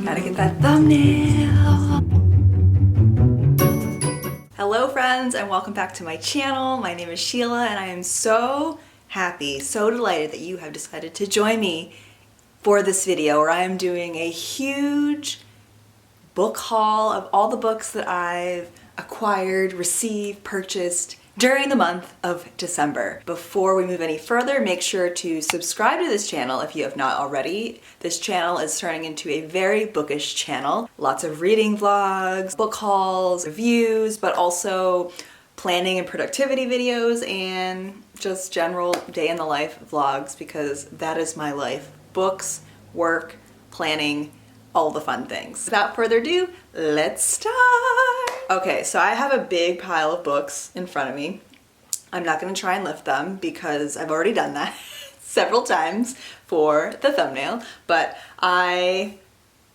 Gotta get that thumbnail. Hello friends and welcome back to my channel. My name is Sheila and I am so happy, so delighted that you have decided to join me for this video where I am doing a huge book haul of all the books that I've acquired, received, purchased during the month of December. Before we move any further, make sure to subscribe to this channel if you have not already. This channel is turning into a very bookish channel. Lots of reading vlogs, book hauls, reviews, but also planning and productivity videos and just general day in the life vlogs because that is my life. Books, work, planning, all the fun things. Without further ado, let's start! Okay, so I have a big pile of books in front of me. I'm not going to try and lift them because I've already done that several times for the thumbnail, but I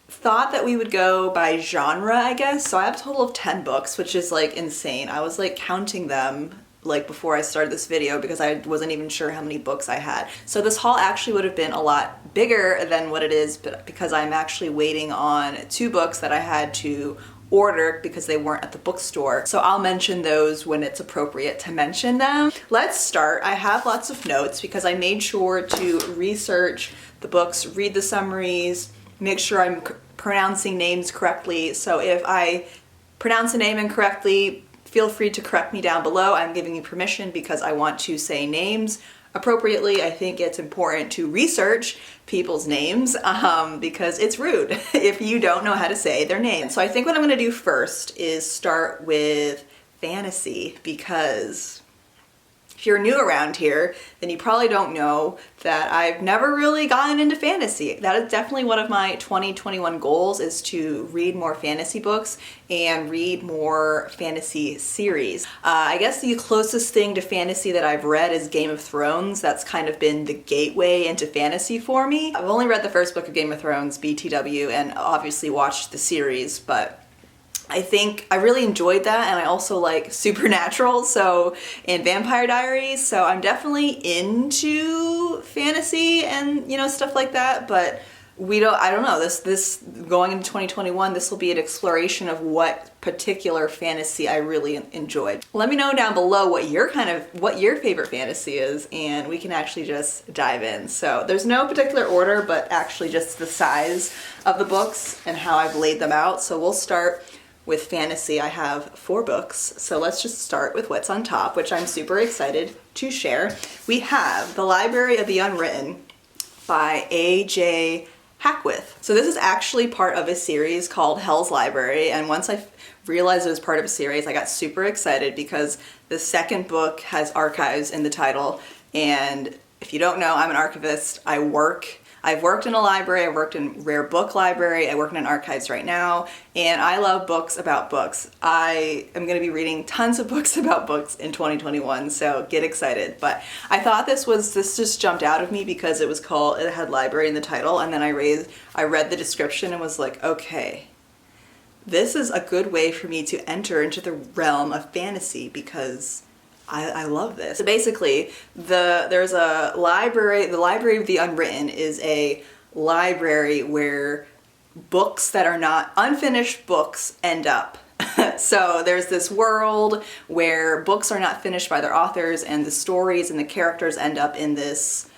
thought that we would go by genre, I guess. So I have a total of 10 books, which is like insane. I was like counting them like before I started this video because I wasn't even sure how many books I had. So this haul actually would have been a lot bigger than what it is, but because I'm actually waiting on 2 books that I had to order because they weren't at the bookstore. So I'll mention those when it's appropriate to mention them. Let's start. I have lots of notes because I made sure to research the books, read the summaries, make sure I'm pronouncing names correctly. So if I pronounce a name incorrectly, feel free to correct me down below. I'm giving you permission because I want to say names appropriately. I think it's important to research people's names because it's rude if you don't know how to say their name. So I think what I'm going to do first is start with fantasy because if you're new around here, then you probably don't know that I've never really gotten into fantasy. That is definitely one of my 2021 goals, is to read more fantasy books and read more fantasy series. I guess the closest thing to fantasy that I've read is Game of Thrones. That's kind of been the gateway into fantasy for me. I've only read the first book of Game of Thrones, BTW, and obviously watched the series, but I think I really enjoyed that, and I also like Supernatural and Vampire Diaries, so I'm definitely into fantasy and stuff like that, but I don't know, this going into 2021, this will be an exploration of what particular fantasy I really enjoyed. Let me know down below what your favorite fantasy is, and we can actually just dive in. So there's no particular order, but actually just the size of the books and how I've laid them out. So we'll start with fantasy. I have 4 books, so let's just start with what's on top, which I'm super excited to share. We have The Library of the Unwritten by A.J. Hackwith. So this is actually part of a series called Hell's Library, and once I realized it was part of a series, I got super excited because the second book has archives in the title, and if you don't know, I'm an archivist. I've worked in a library, I've worked in Rare Book Library, I work in archives right now, and I love books about books. I am going to be reading tons of books about books in 2021, so get excited. But I thought this just jumped out of me because it had library in the title, and then I read the description and was like, okay, this is a good way for me to enter into the realm of fantasy because I love this. So basically, there's a library. The Library of the Unwritten is a library where books that are not unfinished books end up. So there's this world where books are not finished by their authors, and the stories and the characters end up in this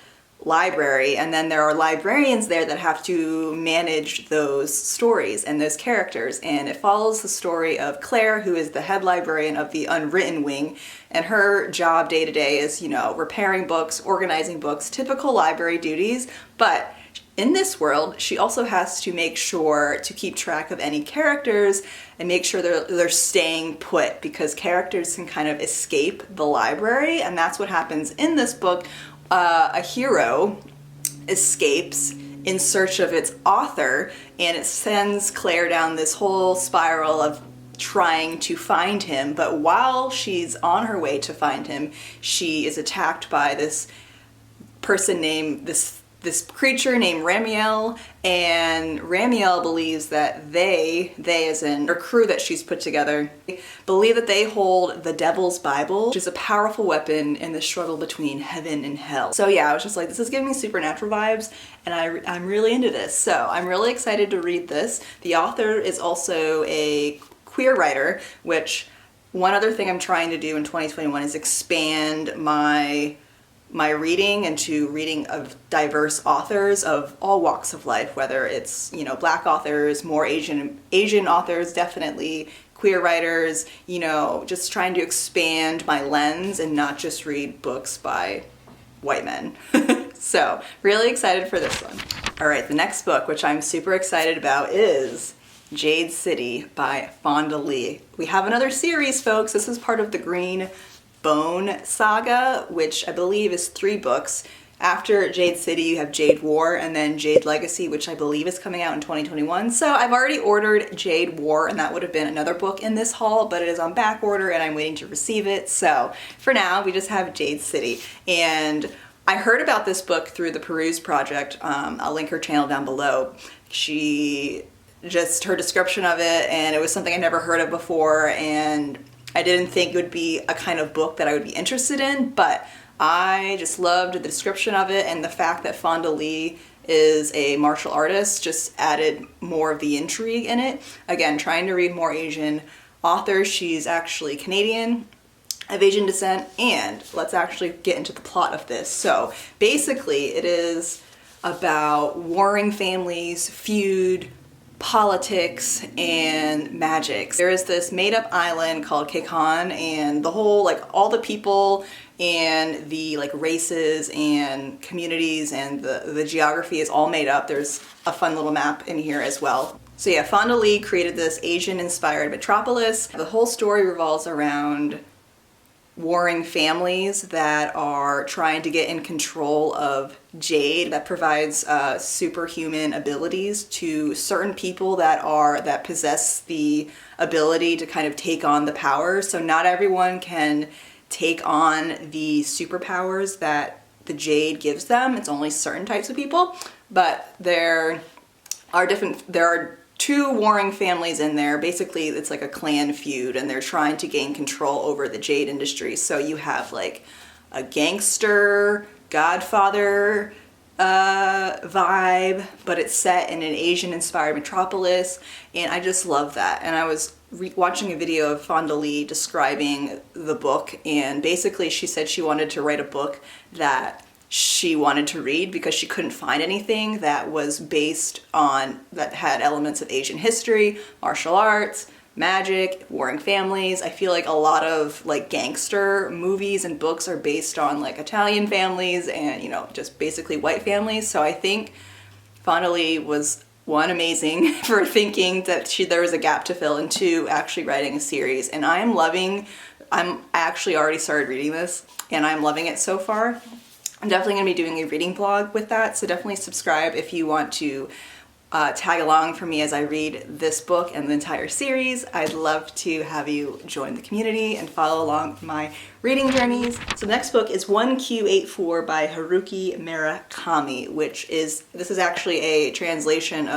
library, and then there are librarians there that have to manage those stories and those characters, and it follows the story of Claire, who is the head librarian of the Unwritten Wing, and her job day to day is, repairing books, organizing books, typical library duties, but in this world, she also has to make sure to keep track of any characters and make sure they're staying put, because characters can kind of escape the library, and that's what happens in this book. A hero escapes in search of its author, and it sends Claire down this whole spiral of trying to find him, but while she's on her way to find him, she is attacked by this person named this this creature named Ramiel, and Ramiel believes that they as in her crew that she's put together, believe that they hold the Devil's Bible, which is a powerful weapon in the struggle between heaven and hell. So yeah, I was just like, this is giving me supernatural vibes, and I'm really into this. So I'm really excited to read this. The author is also a queer writer, which one other thing I'm trying to do in 2021 is expand my reading into reading of diverse authors of all walks of life, whether it's, you know, Black authors, more Asian authors, definitely queer writers, you know, just trying to expand my lens and not just read books by white men. So really excited for this one. All right, the next book, which I'm super excited about, is Jade City by Fonda Lee. We have another series, folks. This is part of the Green Bone saga, which I believe is 3 books. After Jade City, you have Jade War, and then Jade Legacy, which I believe is coming out in 2021. So I've already ordered Jade War, and that would have been another book in this haul, but it is on back order and I'm waiting to receive it. So for now, we just have Jade City. And I heard about this book through the Peruse Project. I'll link her channel down below. Her description of it, and it was something I never heard of before, and I didn't think it would be a kind of book that I would be interested in, but I just loved the description of it, and the fact that Fonda Lee is a martial artist just added more of the intrigue in it. Again, trying to read more Asian authors. She's actually Canadian, of Asian descent, and let's actually get into the plot of this. So basically it is about warring families, feud, politics, and magic. There is this made-up island called Kekon, and the whole, like, all the people and the, like, races and communities and the geography is all made up. There's a fun little map in here as well. So yeah, Fonda Lee created this Asian-inspired metropolis. The whole story revolves around warring families that are trying to get in control of Jade, that provides superhuman abilities to certain people that possess the ability to kind of take on the power. So not everyone can take on the superpowers that the Jade gives them. It's only certain types of people, but there are 2 warring families in there. Basically, it's like a clan feud, and they're trying to gain control over the jade industry. So you have like a gangster, Godfather vibe, but it's set in an Asian-inspired metropolis, and I just love that. And I was watching a video of Fonda Lee describing the book, and basically she said she wanted to write a book that she wanted to read because she couldn't find anything that was that had elements of Asian history, martial arts, magic, warring families. I feel like a lot of like gangster movies and books are based on like Italian families and, you know, just basically white families. So I think Fonda Lee was, 1, amazing for thinking that there was a gap to fill, and 2, actually writing a series. And I actually already started reading this, and I'm loving it so far. I'm definitely going to be doing a reading vlog with that, so definitely subscribe if you want to tag along for me as I read this book and the entire series. I'd love to have you join the community and follow along my reading journeys. So the next book is 1Q84 by Haruki Murakami, this is actually a translation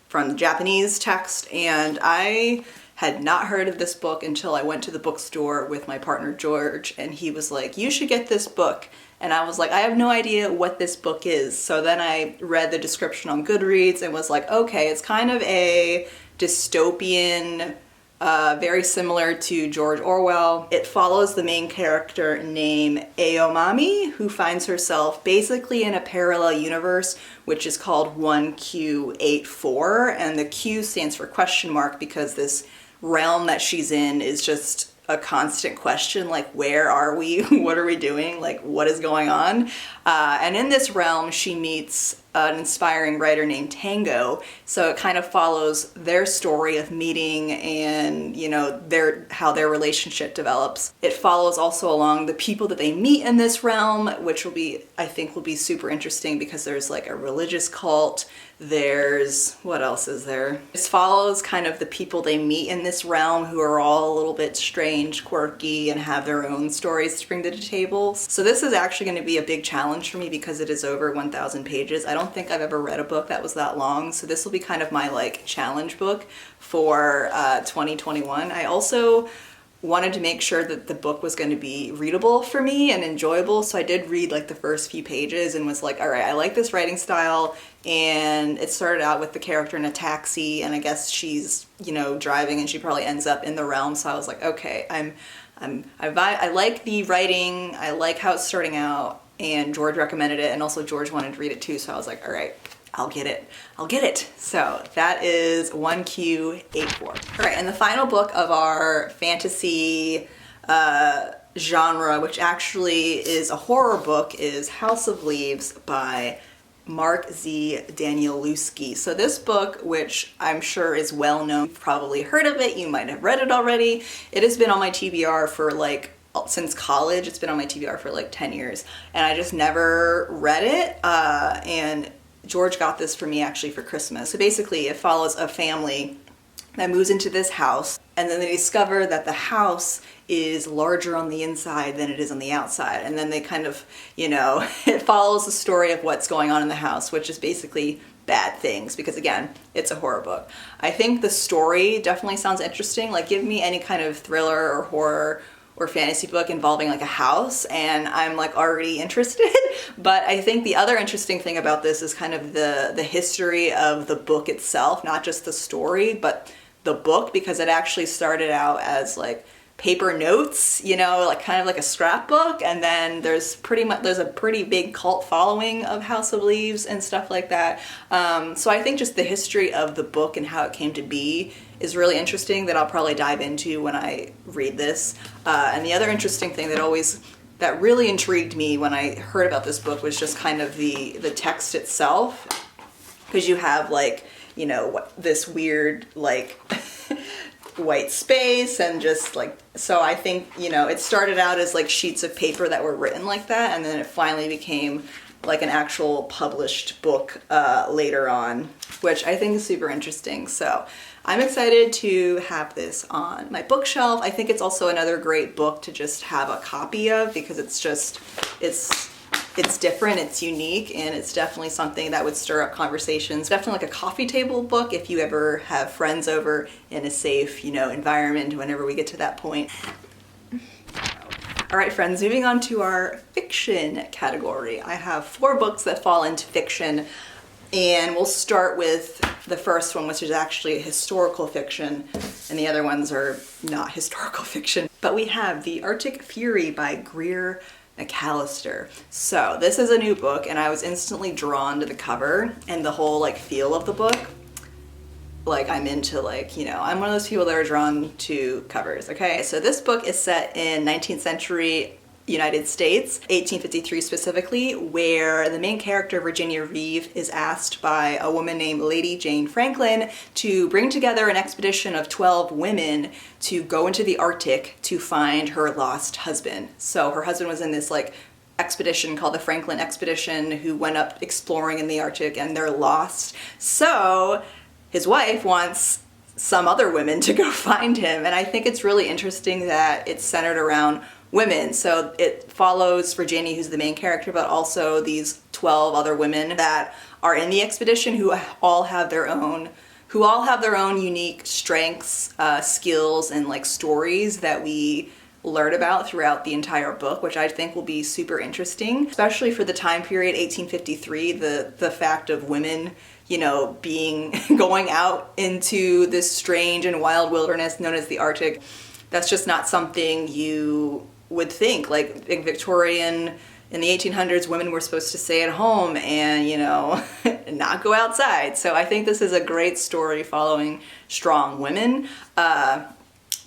from the Japanese text, and I had not heard of this book until I went to the bookstore with my partner George, and he was like, you should get this book. And I was like, I have no idea what this book is. So then I read the description on Goodreads and was like, okay, it's kind of a dystopian, very similar to George Orwell. It follows the main character named Aomami, who finds herself basically in a parallel universe, which is called 1Q84. And the Q stands for question mark because this realm that she's in is just a constant question, like, where are we? What are we doing? Like, what is going on? And in this realm, she meets an inspiring writer named Tango. So it kind of follows their story of meeting and, you know, how their relationship develops. It follows also along the people that they meet in this realm, which I think will be super interesting because there's like a religious cult. What else is there? This follows kind of the people they meet in this realm who are all a little bit strange, quirky, and have their own stories to bring to the table. So this is actually going to be a big challenge for me because it is over 1,000 pages. I don't think I've ever read a book that was that long, so this will be kind of my like challenge book for 2021. I also wanted to make sure that the book was going to be readable for me and enjoyable, so I did read like the first few pages and was like, all right, I like this writing style. And it started out with the character in a taxi, and I guess she's, you know, driving, and she probably ends up in the realm. So I was like, okay, I like the writing, I like how it's starting out, and George recommended it, and also George wanted to read it too. So I was like, all right, I'll get it. So that is 1Q84. All right, and the final book of our fantasy genre, which actually is a horror book, is House of Leaves by Mark Z. Danielewski. So this book, which I'm sure is well known, you've probably heard of it, you might have read it already. It has been on my TBR for like since college. It's been on my TBR for like 10 years, and I just never read it. And George got this for me actually for Christmas. So basically it follows a family that moves into this house, and then they discover that the house is larger on the inside than it is on the outside. And then they kind of, you know, it follows the story of what's going on in the house, which is basically bad things, because again, it's a horror book. I think the story definitely sounds interesting. Like, give me any kind of thriller or horror or fantasy book involving like a house and I'm like already interested. But I think the other interesting thing about this is kind of the history of the book itself, not just the story, but the book, because it actually started out as like paper notes, you know, like kind of like a scrapbook, and then there's a pretty big cult following of House of Leaves and stuff like that. So I think just the history of the book and how it came to be is really interesting, that I'll probably dive into when I read this. And the other interesting thing that really intrigued me when I heard about this book was just kind of the text itself, because you have like, you know, this weird like white space and just like, so I think, you know, it started out as like sheets of paper that were written like that, and then it finally became like an actual published book later on, which I think is super interesting. So I'm excited to have this on my bookshelf. I think it's also another great book to just have a copy of, because it's different, it's unique, and it's definitely something that would stir up conversations. Definitely like a coffee table book if you ever have friends over in a safe, you know, environment whenever we get to that point. All right, friends, moving on to our fiction category. I have 4 books that fall into fiction, and we'll start with the first one, which is actually historical fiction, and the other ones are not historical fiction. But we have The Arctic Fury by Greer McAllister. So this is a new book, and I was instantly drawn to the cover and the whole like feel of the book. Like, I'm into like, you know, I'm one of those people that are drawn to covers. Okay, so this book is set in 19th century United States, 1853 specifically, where the main character, Virginia Reeve, is asked by a woman named Lady Jane Franklin to bring together an expedition of 12 women to go into the Arctic to find her lost husband. So her husband was in this like expedition called the Franklin Expedition, who went up exploring in the Arctic, and they're lost. So his wife wants some other women to go find him, and I think it's really interesting that it's centered around women. So it follows Virginia, who's the main character, but also these 12 other women that are in the expedition who all have their own unique strengths, skills, and like stories that we learn about throughout the entire book, which I think will be super interesting, especially for the time period 1853, the fact of women, you know, going out into this strange and wild wilderness known as the Arctic. That's just not something you would think. Like in Victorian, in the 1800s, women were supposed to stay at home and, you know, not go outside. So I think this is a great story following strong women.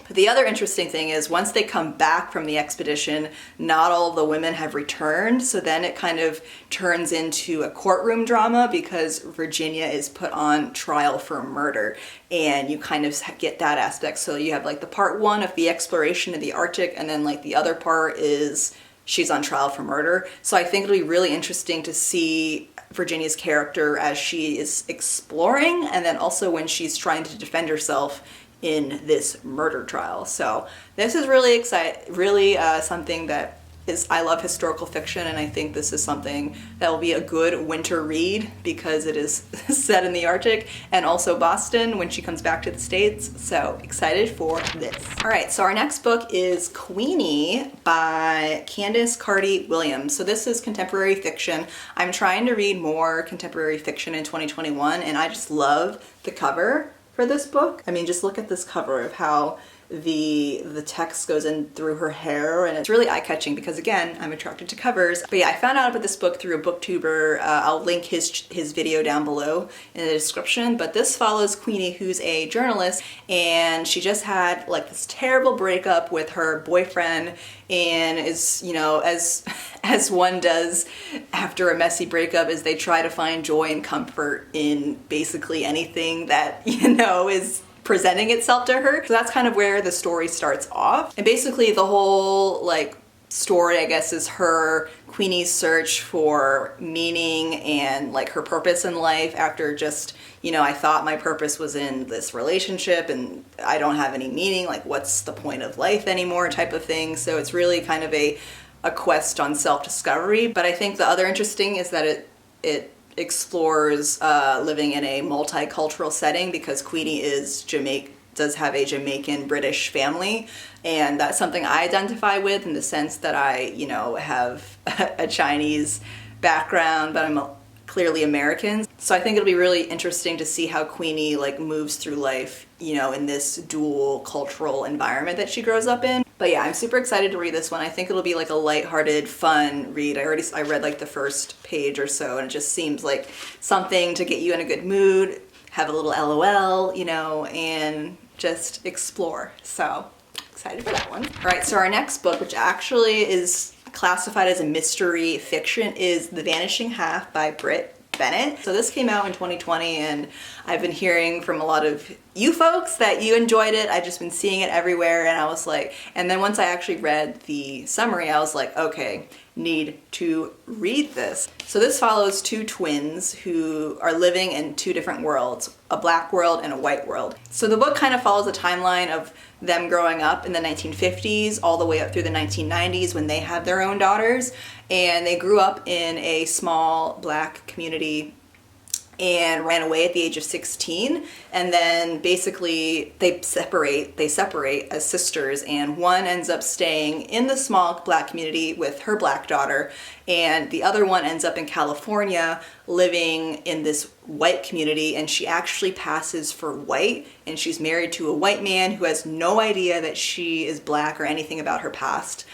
But the other interesting thing is once they come back from the expedition, not all the women have returned. So then it kind of turns into a courtroom drama because Virginia is put on trial for murder. And you kind of get that aspect. So you have like the part one of the exploration of the Arctic, and then like the other part is she's on trial for murder. So I think it'll be really interesting to see Virginia's character as she is exploring, and then also when she's trying to defend herself in this murder trial. So this is really something that is, I love historical fiction, and I think this is something that will be a good winter read because it is set in the Arctic and also Boston when she comes back to the States. So excited for this. All right, so our next book is Queenie by Candace Carty Williams. So this is contemporary fiction. I'm trying to read more contemporary fiction in 2021, and I just love the cover for this book. I mean, just look at this cover of how the text goes in through her hair, and it's really eye-catching because, again, I'm attracted to covers. But yeah, I found out about this book through a booktuber. I'll link his video down below in the description. But this follows Queenie, who's a journalist, and she just had like this terrible breakup with her boyfriend, and is, you know, as one does after a messy breakup, is they try to find joy and comfort in basically anything that, you know, is presenting itself to her. So that's kind of where the story starts off. And basically the whole like story, I guess, is Queenie's search for meaning and like her purpose in life after just, you know, I thought my purpose was in this relationship and I don't have any meaning, like what's the point of life anymore type of thing. So it's really kind of a quest on self-discovery. But I think the other interesting is that it explores living in a multicultural setting because Queenie does have a Jamaican British family, and that's something I identify with in the sense that I, you know, have a Chinese background, but I'm clearly American. So I think it'll be really interesting to see how Queenie like moves through life, you know, in this dual cultural environment that she grows up in. But yeah, I'm super excited to read this one. I think it'll be like a lighthearted, fun read. I read like the first page or so, and it just seems like something to get you in a good mood, have a little LOL, you know, and just explore. So excited for that one. All right, so our next book, which actually is classified as a mystery fiction, is The Vanishing Half by Britt Bennett. So this came out in 2020, and I've been hearing from a lot of you folks that you enjoyed it. I've just been seeing it everywhere, and I was like, and then once I actually read the summary, I was like, okay, need to read this. So this follows two twins who are living in two different worlds, a black world and a white world. So the book kind of follows the timeline of them growing up in the 1950s all the way up through the 1990s when they had their own daughters, and they grew up in a small black community and ran away at the age of 16, and then basically they separate as sisters, and one ends up staying in the small black community with her black daughter, and the other one ends up in California living in this white community, and she actually passes for white, and she's married to a white man who has no idea that she is black or anything about her past.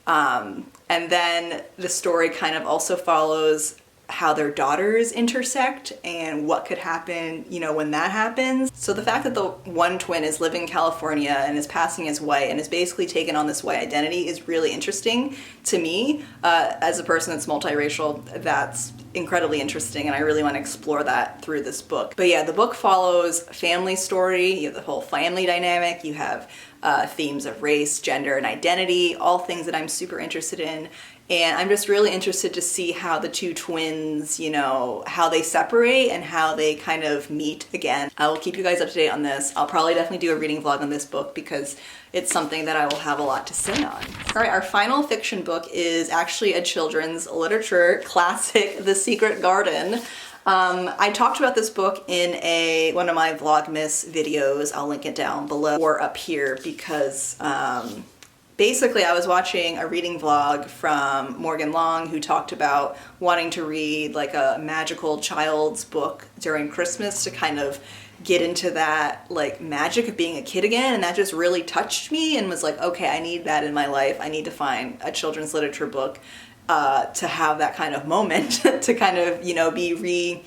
And then the story kind of also follows how their daughters intersect and what could happen, you know, when that happens. So the fact that the one twin is living in California and is passing as white and is basically taken on this white identity is really interesting to me. As a person that's multiracial, that's incredibly interesting, and I really want to explore that through this book. But yeah, the book follows family story. You have the whole family dynamic. You have themes of race, gender, and identity, all things that I'm super interested in. And I'm just really interested to see how the two twins, you know, how they separate and how they kind of meet again. I will keep you guys up to date on this. I'll probably definitely do a reading vlog on this book because it's something that I will have a lot to say on. All right, our final fiction book is actually a children's literature classic, The Secret Garden. I talked about this book in one of my Vlogmas videos. I'll link it down below or up here because basically, I was watching a reading vlog from Morgan Long, who talked about wanting to read like a magical child's book during Christmas to kind of get into that like magic of being a kid again, and that just really touched me and was like, okay, I need that in my life. I need to find a children's literature book to have that kind of moment to kind of, you know, be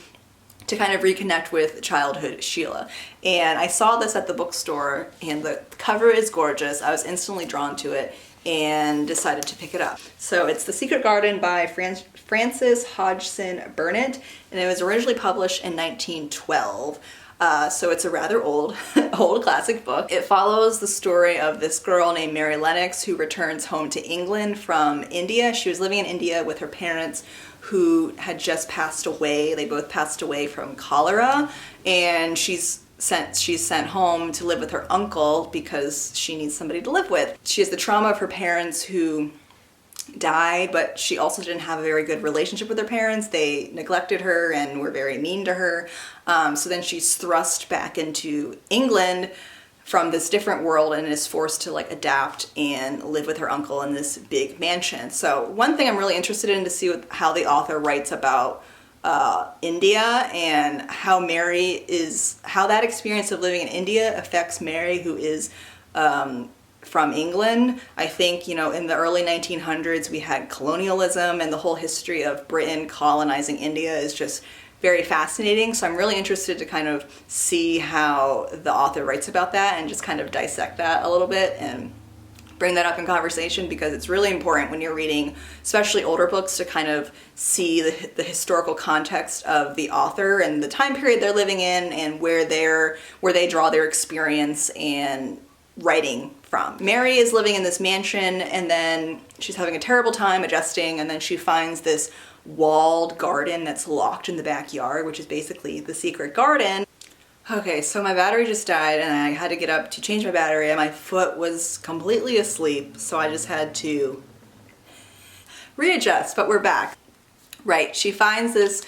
to kind of reconnect with childhood Sheila. And I saw this at the bookstore, and the cover is gorgeous. I was instantly drawn to it and decided to pick it up. So it's The Secret Garden by Frances Hodgson Burnett, and it was originally published in 1912. So it's a rather old classic book. It follows the story of this girl named Mary Lennox who returns home to England from India. She was living in India with her parents who had just passed away. They both passed away from cholera, and she's sent home to live with her uncle because she needs somebody to live with. She has the trauma of her parents who died, but she also didn't have a very good relationship with her parents. They neglected her and were very mean to her. So then she's thrust back into England from this different world and is forced to like adapt and live with her uncle in this big mansion. So one thing I'm really interested in to see how the author writes about India and how how that experience of living in India affects Mary, who is from England. I think, you know, in the early 1900s we had colonialism, and the whole history of Britain colonizing India is just very fascinating. So I'm really interested to kind of see how the author writes about that and just kind of dissect that a little bit and bring that up in conversation, because it's really important when you're reading, especially older books, to kind of see the historical context of the author and the time period they're living in and where they draw their experience and writing from. Mary is living in this mansion, and then she's having a terrible time adjusting, and then she finds this walled garden that's locked in the backyard, which is basically the secret garden. Okay, so my battery just died and I had to get up to change my battery, and my foot was completely asleep, so I just had to readjust, but we're back. Right, she finds this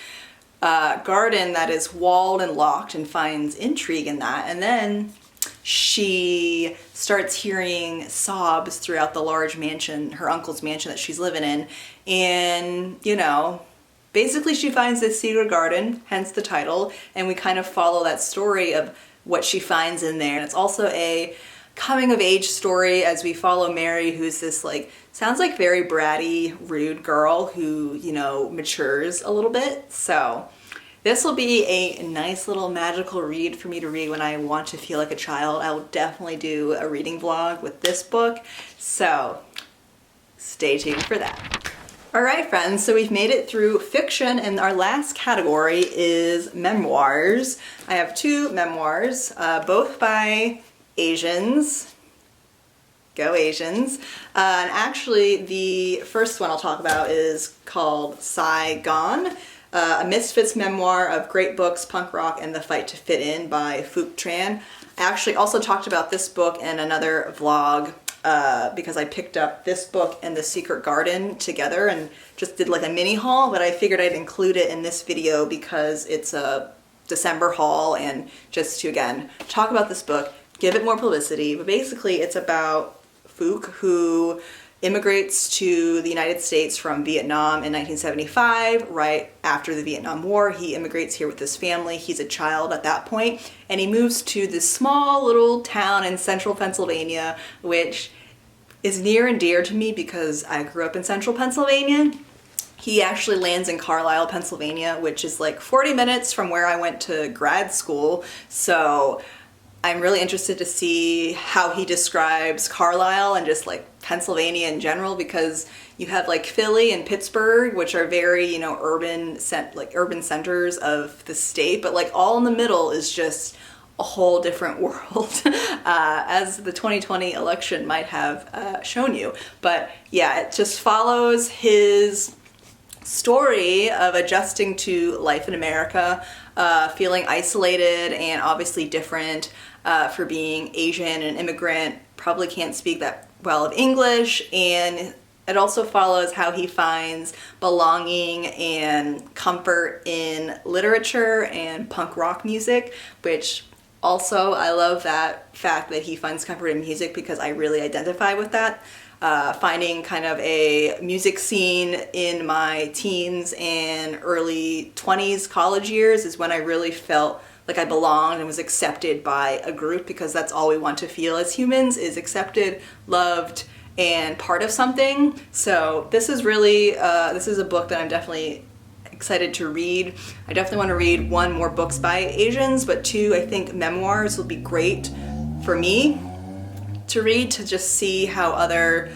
garden that is walled and locked and finds intrigue in that, and then she starts hearing sobs throughout the large mansion, her uncle's mansion that she's living in, and, you know, basically she finds this secret garden, hence the title, and we kind of follow that story of what she finds in there. And it's also a coming of age story as we follow Mary, who's this like, sounds like very bratty, rude girl who, you know, matures a little bit. So this will be a nice little magical read for me to read when I want to feel like a child. I will definitely do a reading vlog with this book, so stay tuned for that. All right, friends, so we've made it through fiction, and our last category is memoirs. I have two memoirs, both by Asians. Go Asians. And actually, the first one I'll talk about is called Saigon, a misfits memoir of great books, punk rock, and the fight to fit in by Phuc Tran. I actually also talked about this book in another vlog because I picked up this book and The Secret Garden together and just did like a mini haul, but I figured I'd include it in this video because it's a December haul, and just to, again, talk about this book, give it more publicity. But basically it's about Phuc, who immigrates to the United States from Vietnam in 1975, right after the Vietnam War. He immigrates here with his family. He's a child at that point, and he moves to this small little town in central Pennsylvania, which is near and dear to me because I grew up in central Pennsylvania. He actually lands in Carlisle, Pennsylvania, which is like 40 minutes from where I went to grad school. So I'm really interested to see how he describes Carlisle and just like Pennsylvania in general, because you have like Philly and Pittsburgh, which are very, you know, urban centers of the state, but like all in the middle is just a whole different world, as the 2020 election might have shown you. But yeah, it just follows his story of adjusting to life in America, feeling isolated and obviously different for being Asian and immigrant, probably can't speak that well of English, and it also follows how he finds belonging and comfort in literature and punk rock music, which also I love that fact that he finds comfort in music because I really identify with that. Finding kind of a music scene in my teens and early 20s, college years, is when I really felt like I belonged and was accepted by a group, because that's all we want to feel as humans, is accepted, loved, and part of something. So this is really, this is a book that I'm definitely excited to read. I definitely want to read 1, more books by Asians, but 2, I think memoirs will be great for me to read, to just see how other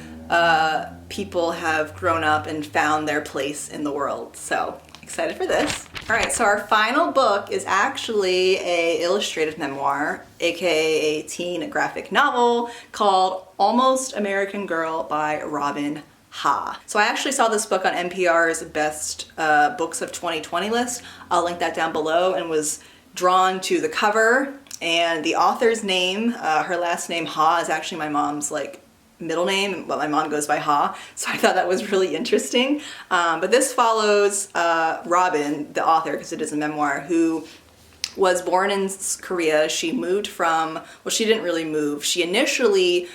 people have grown up and found their place in the world. So excited for this. All right, so our final book is actually a illustrated memoir, aka a teen graphic novel, called Almost American Girl by Robin Ha. So I actually saw this book on NPR's Best Books of 2020 list. I'll link that down below, and was drawn to the cover and the author's name. Her last name, Ha, is actually my mom's middle name, but my mom goes by Ha, so I thought that was really interesting. But this follows Robin, the author, because it is a memoir, who was born in Korea. She moved from, well, she didn't really move. She initially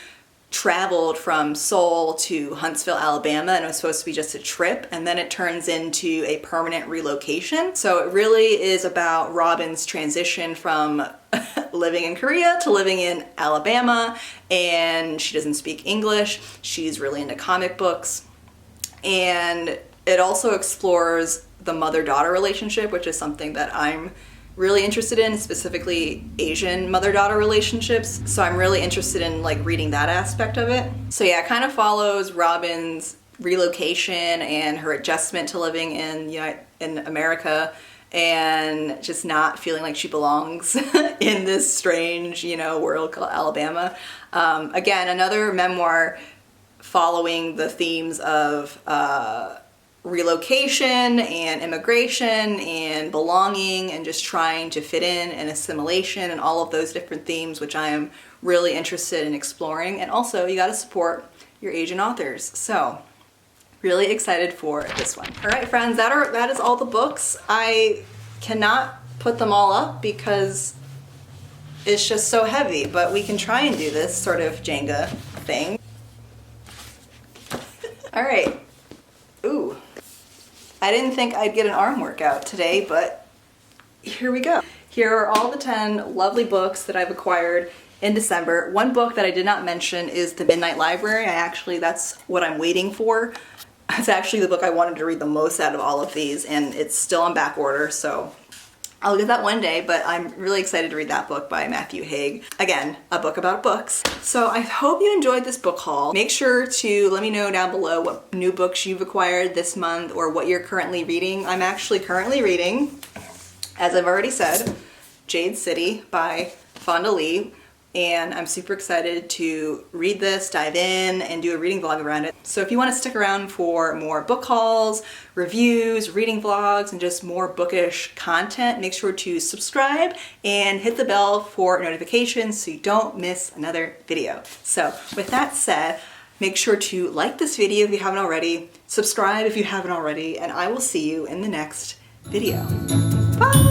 traveled from Seoul to Huntsville, Alabama, and it was supposed to be just a trip, and then it turns into a permanent relocation. So it really is about Robin's transition from living in Korea to living in Alabama, and she doesn't speak English. She's really into comic books, and it also explores the mother-daughter relationship, which is something that I'm really interested in, specifically Asian mother-daughter relationships. So I'm really interested in reading that aspect of it. So yeah, it kind of follows Robin's relocation and her adjustment to living in America, and just not feeling like she belongs in this strange, world called Alabama. Again, another memoir following the themes of relocation and immigration and belonging and just trying to fit in and assimilation and all of those different themes, which I am really interested in exploring. And also, you gotta support your Asian authors. So really excited for this one. All right, friends, that is all the books. I cannot put them all up because it's just so heavy, but we can try and do this sort of Jenga thing. All right. Ooh. I didn't think I'd get an arm workout today, but here we go. Here are all the 10 lovely books that I've acquired in December. One book that I did not mention is The Midnight Library. That's what I'm waiting for. It's actually the book I wanted to read the most out of all of these, and it's still on back order, so I'll get that one day, but I'm really excited to read that book by Matthew Haig. Again, a book about books. So I hope you enjoyed this book haul. Make sure to let me know down below what new books you've acquired this month or what you're currently reading. I'm actually currently reading, as I've already said, Jade City by Fonda Lee, and I'm super excited to read this, dive in, and do a reading vlog around it. So if you want to stick around for more book hauls, reviews, reading vlogs, and just more bookish content, make sure to subscribe and hit the bell for notifications so you don't miss another video. So with that said, make sure to like this video if you haven't already, subscribe if you haven't already, and I will see you in the next video. Bye!